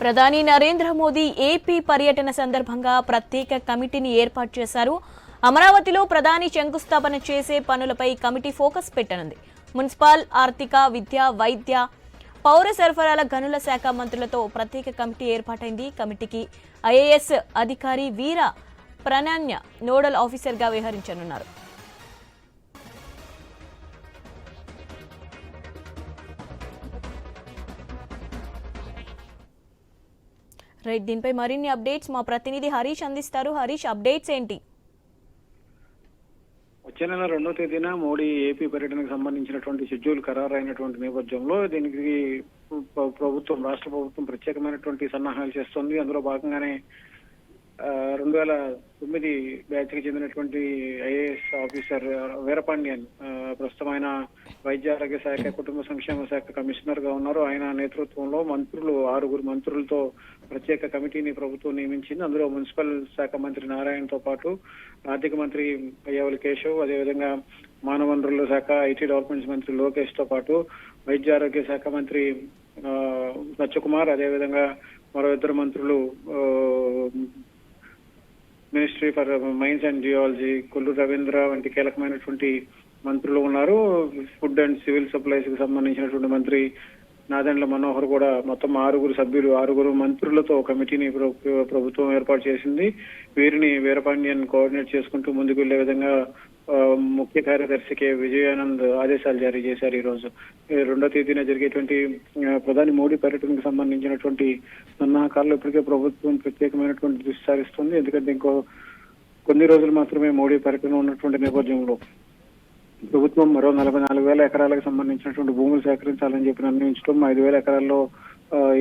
ప్రధాని నరేంద్ర మోదీ ఏపీ పర్యటన సందర్భంగా ప్రత్యేక కమిటీని ఏర్పాటు చేశారు. అమరావతిలో ప్రధాని శంకుస్థాపన చేసే పనులపై కమిటీ ఫోకస్ పెట్టనుంది. మున్సిపల్, ఆర్థిక, విద్య, వైద్య, పౌర సరఫరాల గనుల శాఖ మంత్రులతో ప్రత్యేక కమిటీ ఏర్పాటైంది. కమిటీకి ఐఏఎస్ అధికారి వీర ప్రణాన్య నోడల్ ఆఫీసర్గా వ్యవహరించనున్నారు. రైట్, దీనిపై మరిన్ని అప్డేట్స్ మా ప్రతినిధి హరీష్ అందిస్తారు. హరీష్, అప్డేట్స్ ఏంటి? వచ్చే నెల 2వ తేదీన మోడీ ఏపీ పర్యటనకు సంబంధించినటువంటి షెడ్యూల్ ఖరారైనటువంటి నేపథ్యంలో దీనికి రాష్ట్ర ప్రభుత్వం ప్రత్యేకమైనటువంటి సన్నాహాలు చేస్తోంది. అందులో భాగంగానే 2009 బ్యాచ్ కి చెందినటువంటి ఐఏఎస్ ఆఫీసర్ వీరపాండ్యన్ ప్రస్తుతం ఆయన వైద్య ఆరోగ్య శాఖ, కుటుంబ సంక్షేమ శాఖ కమిషనర్ గా ఉన్నారు. ఆయన నేతృత్వంలో మంత్రులు 6 మంత్రులతో ప్రత్యేక కమిటీని ప్రభుత్వం నియమించింది. అందులో మున్సిపల్ శాఖ మంత్రి నారాయణతో పాటు ఆర్థిక మంత్రి అయ్యవల్లి కేశవ్, అదేవిధంగా మానవ వనరుల శాఖ, ఐటీ డెవలప్మెంట్స్ మంత్రి లోకేష్ తో పాటు వైద్య ఆరోగ్య శాఖ మంత్రి సత్యకుమార్, అదేవిధంగా మరో 2 మంత్రులు ministry for mines and geology Kollu Ravindra వంటి కీలకమైనటువంటి మంత్రులు ఉన్నారు. ఫుడ్ అండ్ సివిల్ సప్లైస్ కి సంబంధించినటువంటి మంత్రి నాదెండ్ల మనోహర్ కూడా మొత్తం 6 సభ్యులు, 6 మంత్రులతో కమిటీని ప్రభుత్వం ఏర్పాటు చేసింది. వీరిని వీరపాండ్యన్ కోఆర్డినేట్ చేసుకుంటూ ముందుకు వెళ్లే విధంగా ముఖ్య కార్యదర్శి కె విజయానంద్ ఆదేశాలు జారీ చేశారు. ఈ రోజు 2వ తేదీన జరిగేటువంటి ప్రధాని మోడీ పర్యటనకు సంబంధించినటువంటి సన్నాహకాల్లో ఇప్పటికే ప్రభుత్వం ప్రత్యేకమైనటువంటి దృష్టి సారిస్తుంది. ఎందుకంటే ఇంకో కొన్ని రోజులు మాత్రమే మోడీ పర్యటన ఉన్నటువంటి నేపథ్యంలో ప్రభుత్వం మరో 44,000 ఎకరాలకు సంబంధించినటువంటి భూములు సేకరించాలని చెప్పి నిర్ణయించడం, 5,000 ఎకరాల్లో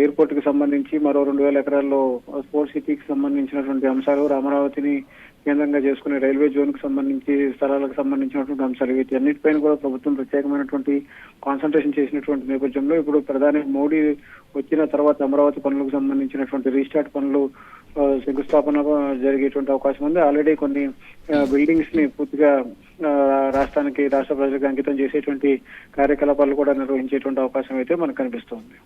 ఎయిర్పోర్ట్ కి సంబంధించి మరో 2,000 ఎకరాల్లో స్పోర్ట్స్ సిటీకి సంబంధించినటువంటి అంశాలు, అమరావతిని కేంద్రంగా చేసుకునే రైల్వే జోన్ కి సంబంధించి స్థలాలకు సంబంధించినటువంటి అంశాలు, వీటి అన్నిటిపైన కూడా ప్రభుత్వం ప్రత్యేకమైనటువంటి కాన్సన్ట్రేషన్ చేసినటువంటి నేపథ్యంలో ఇప్పుడు ప్రధాని మోడీ వచ్చిన తర్వాత అమరావతి పనులకు సంబంధించినటువంటి రీస్టార్ట్ పనులు శంకుస్థాపన జరిగేటువంటి అవకాశం ఉంది. ఆల్రెడీ కొన్ని బిల్డింగ్స్ ని పూర్తిగా రాష్ట్ర ప్రజలకు అంకితం చేసేటువంటి కార్యకలాపాలు కూడా నిర్వహించేటువంటి అవకాశం అయితే మనకు కనిపిస్తోంది.